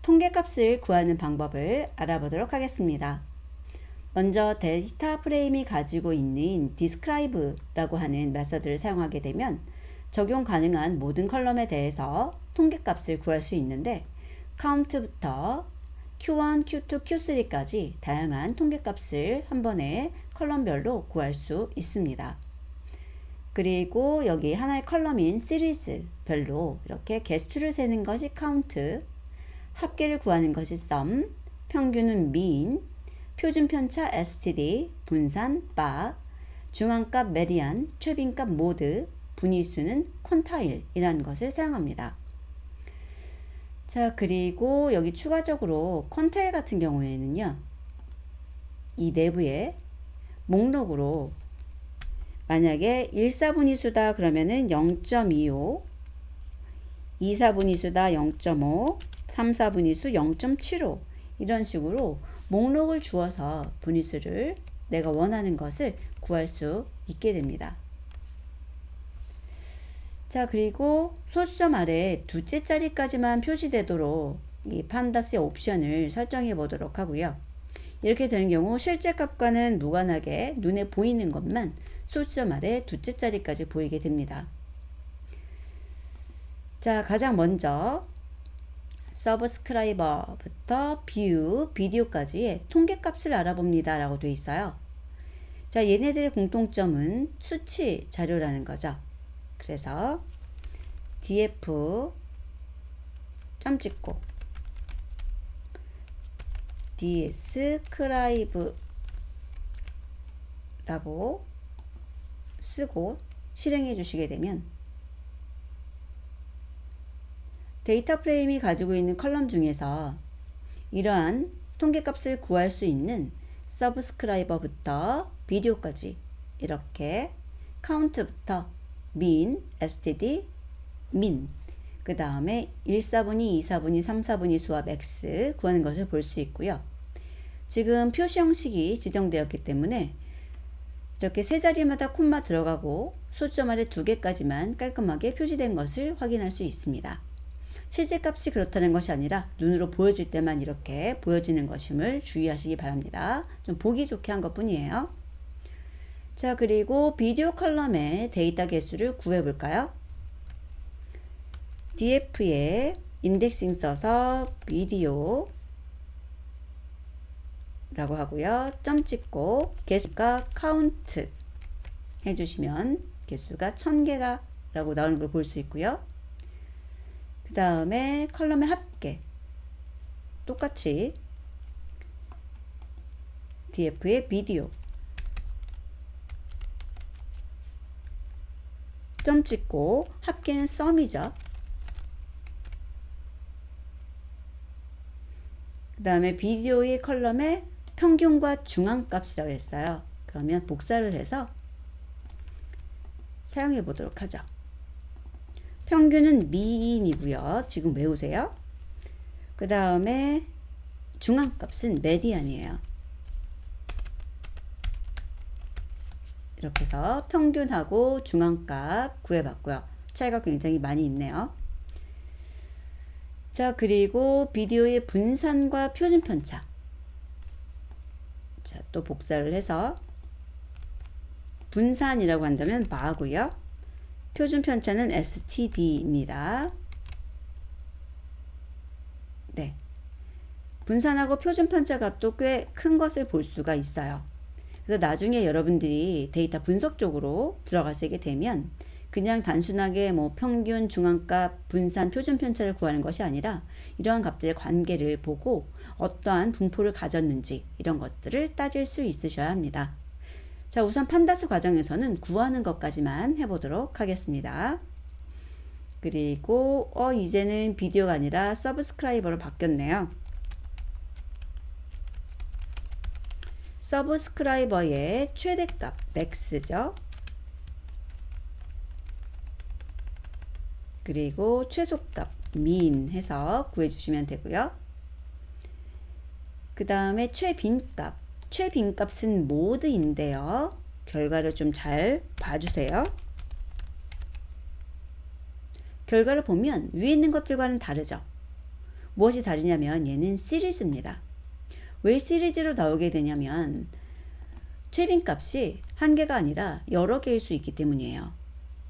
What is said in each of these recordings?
통계값을 구하는 방법을 알아보도록 하겠습니다. 먼저 데이터 프레임이 가지고 있는 describe라고 하는 메서드를 사용하게 되면 적용 가능한 모든 컬럼에 대해서 통계값을 구할 수 있는데 count부터 Q1, Q2, Q3까지 다양한 통계값을 한 번에 컬럼별로 구할 수 있습니다. 그리고 여기 하나의 컬럼인 시리즈별로 이렇게 개수를 세는 것이 count, 합계를 구하는 것이 sum, 평균은 mean, 표준 편차 std, 분산 bar, 중앙값 median, 최빈값 mode, 분위수는 quantile이라는 것을 사용합니다. 자, 그리고 여기 추가적으로 quantile 같은 경우에는요, 이 내부에 목록으로 만약에 1사분위수다 그러면은 0.25, 2사분위수다 0.5, 3사분위수 0.75 이런 식으로 목록을 주어서 분위수를 내가 원하는 것을 구할 수 있게 됩니다. 자, 그리고 소수점 아래 두째 자리까지만 표시되도록 이 판다스의 옵션을 설정해 보도록 하고요. 이렇게 되는 경우 실제 값과는 무관하게 눈에 보이는 것만 소수점 아래 두째 자리까지 보이게 됩니다. 자, 가장 먼저 서브스크라이버부터 뷰, 비디오까지의 통계값을 알아봅니다 라고 되어 있어요. 자, 얘네들의 공통점은 수치 자료라는 거죠. 그래서 df 점 찍고 describe 라고 쓰고 실행해 주시게 되면 데이터 프레임이 가지고 있는 컬럼 중에서 이러한 통계값을 구할 수 있는 서브스크라이버부터 비디오까지 이렇게 count부터 mean, std, min 그 다음에 1사분위, 2사분위, 3사분위 수와 max 구하는 것을 볼 수 있고요. 지금 표시 형식이 지정되었기 때문에 이렇게 세 자리마다 콤마 들어가고 소수점 아래 2개까지만 깔끔하게 표시된 것을 확인할 수 있습니다. 실제 값이 그렇다는 것이 아니라 눈으로 보여질 때만 이렇게 보여지는 것임을 주의하시기 바랍니다. 좀 보기 좋게 한 것 뿐이에요. 자, 그리고 비디오 컬럼의 데이터 개수를 구해 볼까요? df에 인덱싱 써서 비디오 라고 하고요. 점 찍고 개수가 count 해주시면 개수가 1000개다 라고 나오는 걸 볼 수 있고요. 그 다음에 컬럼의 합계 똑같이 df의 비디오 점 찍고 합계는 sum이죠. 그 다음에 비디오의 컬럼의 평균과 중앙값이라고 했어요. 그러면 복사를 해서 사용해 보도록 하죠. 평균은 mean이고요. 지금 외우세요. 그 다음에 중앙값은 median이에요. 이렇게 해서 평균하고 중앙값 구해봤고요. 차이가 굉장히 많이 있네요. 자, 그리고 비디오의 분산과 표준 편차. 자, 또 복사를 해서 분산이라고 한다면 bar고요. 표준 편차는 std입니다. 네. 분산하고 표준 편차 값도 꽤 큰 것을 볼 수가 있어요. 그래서 나중에 여러분들이 데이터 분석 쪽으로 들어가시게 되면 그냥 단순하게 뭐 평균, 중앙값, 분산, 표준 편차를 구하는 것이 아니라 이러한 값들의 관계를 보고 어떠한 분포를 가졌는지 이런 것들을 따질 수 있으셔야 합니다. 자, 우선 판다스 과정에서는 구하는 것까지만 해보도록 하겠습니다. 그리고 이제는 비디오가 아니라 서브스크라이버로 바뀌었네요. 서브스크라이버의 최대값 max죠. 그리고 최소값 mean 해서 구해주시면 되고요. 그 다음에 최빈값. 최빈값은 모드인데요. 결과를 좀 잘 봐주세요. 결과를 보면 위에 있는 것들과는 다르죠. 무엇이 다르냐면 얘는 시리즈입니다. 왜 시리즈로 나오게 되냐면 최빈 값이 한 개가 아니라 여러 개일 수 있기 때문이에요.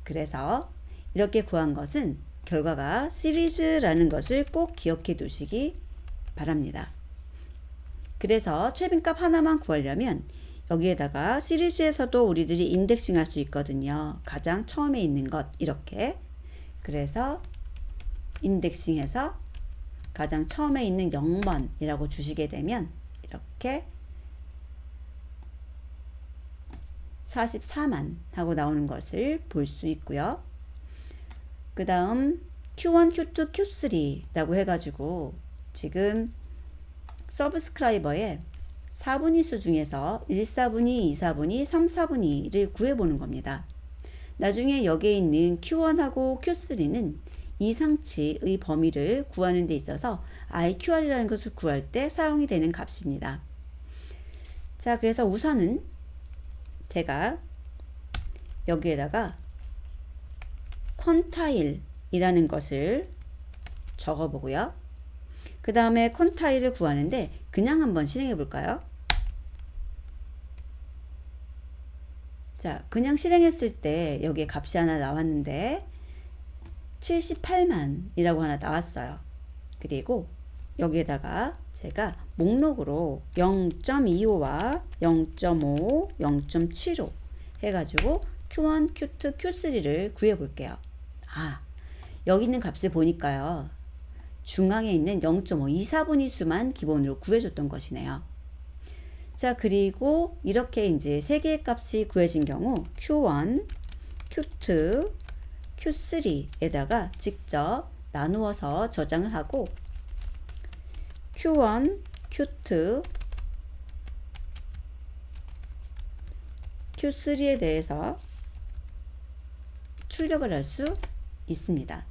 그래서 이렇게 구한 것은 결과가 시리즈라는 것을 꼭 기억해 두시기 바랍니다. 그래서 최빈값 하나만 구하려면 여기에다가 시리즈에서도 우리들이 인덱싱 할 수 있거든요. 가장 처음에 있는 것 이렇게. 그래서 인덱싱해서 가장 처음에 있는 0번이라고 주시게 되면 이렇게 44만 하고 나오는 것을 볼 수 있고요. 그 다음 Q1, Q2, Q3라고 해가지고 지금 서브스크라이버의 4분위 수 중에서 1, 4분위, 2, 4분위, 3, 4분위를 구해보는 겁니다. 나중에 여기에 있는 Q1하고 Q3는 이상치의 범위를 구하는 데 있어서 IQR이라는 것을 구할 때 사용이 되는 값입니다. 자, 그래서 우선은 제가 여기에다가 퀀타일이라는 것을 적어보고요. 그 다음에 퀀타일을 구하는데 그냥 한번 실행해 볼까요? 자, 그냥 실행했을 때 여기에 값이 하나 나왔는데 78만이라고 하나 나왔어요. 그리고 여기에다가 제가 목록으로 0.25와 0.5, 0.75 해가지고 Q1, Q2, Q3를 구해 볼게요. 여기 있는 값을 보니까요. 중앙에 있는 0.5, 2, 4분위 수만 기본으로 구해줬던 것이네요. 자, 그리고 이렇게 이제 세 개의 값이 구해진 경우 Q1, Q2, Q3에다가 직접 나누어서 저장을 하고 Q1, Q2, Q3에 대해서 출력을 할 수 있습니다.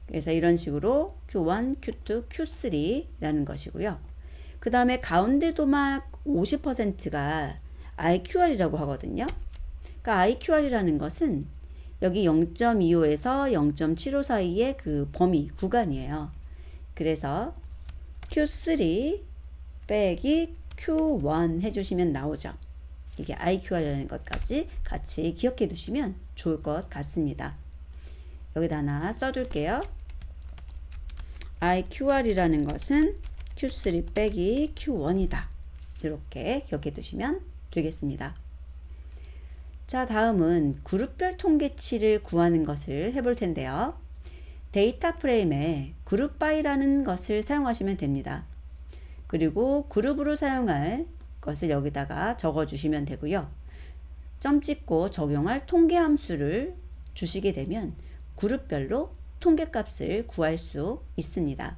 그래서 이런 식으로 Q1, Q2, Q3라는 것이고요. 그 다음에 가운데 도막 50%가 IQR이라고 하거든요. 그러니까 IQR이라는 것은 여기 0.25에서 0.75 사이의 그 범위 구간이에요. 그래서 Q3 빼기 Q1 해주시면 나오죠. 이게 IQR이라는 것까지 같이 기억해 두시면 좋을 것 같습니다. 여기다 하나 써둘게요. IQR이라는 것은 Q3 빼기 Q1이다. 이렇게 기억해 두시면 되겠습니다. 자, 다음은 그룹별 통계치를 구하는 것을 해볼 텐데요. 데이터 프레임에 그룹 바이라는 것을 사용하시면 됩니다. 그리고 그룹으로 사용할 것을 여기다가 적어 주시면 되고요. 점 찍고 적용할 통계 함수를 주시게 되면 그룹별로 통계값을 구할 수 있습니다.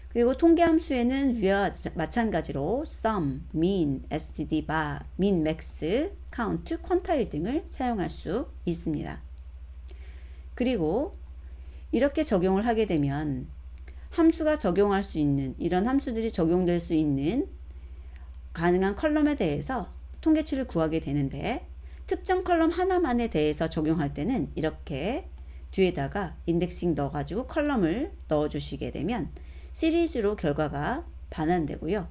그리고 통계 함수에는 위와 마찬가지로 sum, mean, std, bar, min, max, count, quantile 등을 사용할 수 있습니다. 그리고 이렇게 적용을 하게 되면 함수가 적용할 수 있는 이런 함수들이 적용될 수 있는 가능한 컬럼에 대해서 통계치를 구하게 되는데 특정 컬럼 하나만에 대해서 적용할 때는 이렇게 뒤에다가 인덱싱 넣어가지고 컬럼을 넣어주시게 되면 시리즈로 결과가 반환되고요.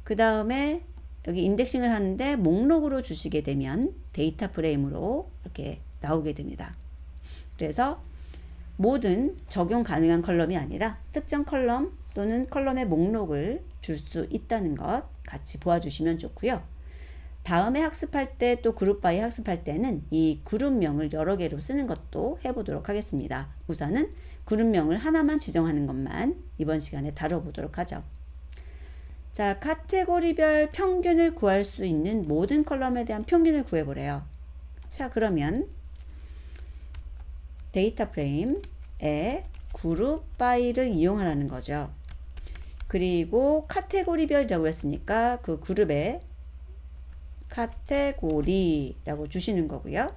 그 다음에 여기 인덱싱을 하는데 목록으로 주시게 되면 데이터 프레임으로 이렇게 나오게 됩니다. 그래서 모든 적용 가능한 컬럼이 아니라 특정 컬럼 또는 컬럼의 목록을 줄 수 있다는 것 같이 보아주시면 좋고요. 다음에 학습할 때 또 그룹 바이 학습할 때는 이 그룹명을 여러 개로 쓰는 것도 해보도록 하겠습니다. 우선은 그룹명을 하나만 지정하는 것만 이번 시간에 다뤄보도록 하죠. 자, 카테고리별 평균을 구할 수 있는 모든 컬럼에 대한 평균을 구해보래요. 자, 그러면 데이터 프레임에 그룹 바이를 이용하라는 거죠. 그리고 카테고리별이라고 했으니까 그 그룹에 카테고리라고 주시는 거고요.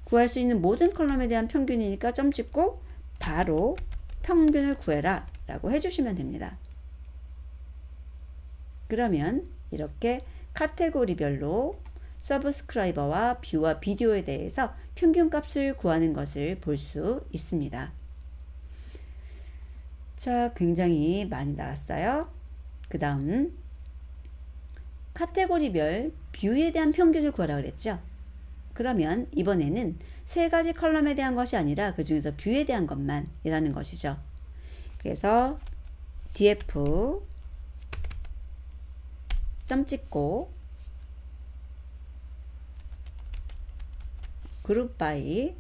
구할 수 있는 모든 컬럼에 대한 평균이니까 점 찍고 바로 평균을 구해라 라고 해주시면 됩니다. 그러면 이렇게 카테고리별로 서브스크라이버와 뷰와 비디오에 대해서 평균값을 구하는 것을 볼 수 있습니다. 자, 굉장히 많이 나왔어요. 그 다음 카테고리별 뷰에 대한 평균을 구하라 그랬죠. 그러면 이번에는 세 가지 컬럼에 대한 것이 아니라 그 중에서 뷰에 대한 것만 이라는 것이죠. 그래서 df 점 찍고 그룹 바이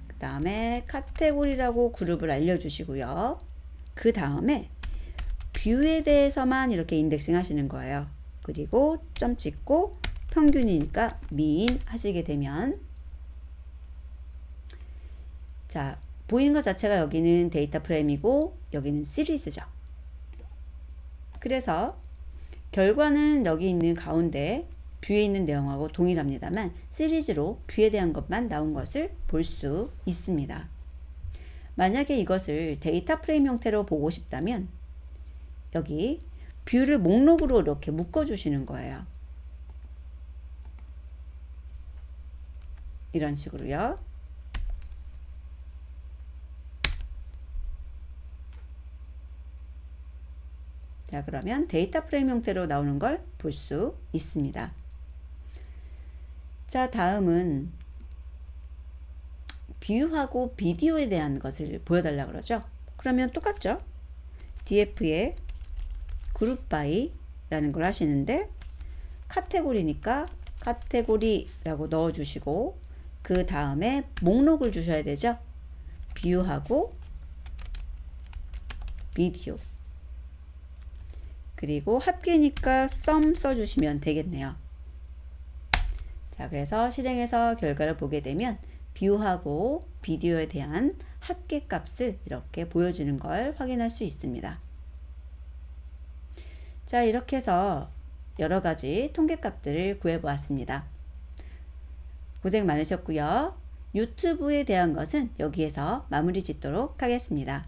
그 다음에 카테고리라고 그룹을 알려주시고요. 그 다음에 뷰에 대해서만 이렇게 인덱싱 하시는 거예요. 그리고 점 찍고 평균이니까 mean 하시게 되면 자, 보이는 것 자체가 여기는 데이터 프레임이고 여기는 시리즈죠. 그래서 결과는 여기 있는 가운데 뷰에 있는 내용하고 동일합니다만 시리즈로 뷰에 대한 것만 나온 것을 볼 수 있습니다. 만약에 이것을 데이터 프레임 형태로 보고 싶다면 여기 뷰를 목록으로 이렇게 묶어 주시는 거예요. 이런 식으로요. 자, 그러면 데이터 프레임 형태로 나오는 걸 볼 수 있습니다. 자, 다음은 뷰하고 비디오에 대한 것을 보여달라 그러죠. 그러면 똑같죠. df에 그룹 바이라는 걸 하시는데 카테고리니까 카테고리라고 넣어 주시고 그 다음에 목록을 주셔야 되죠. 뷰하고 비디오 그리고 합계니까 sum 써주시면 되겠네요. 자, 그래서 실행해서 결과를 보게 되면 뷰하고 비디오에 대한 합계 값을 이렇게 보여주는 걸 확인할 수 있습니다. 자, 이렇게 해서 여러 가지 통계 값들을 구해 보았습니다. 고생 많으셨고요. 유튜브에 대한 것은 여기에서 마무리 짓도록 하겠습니다.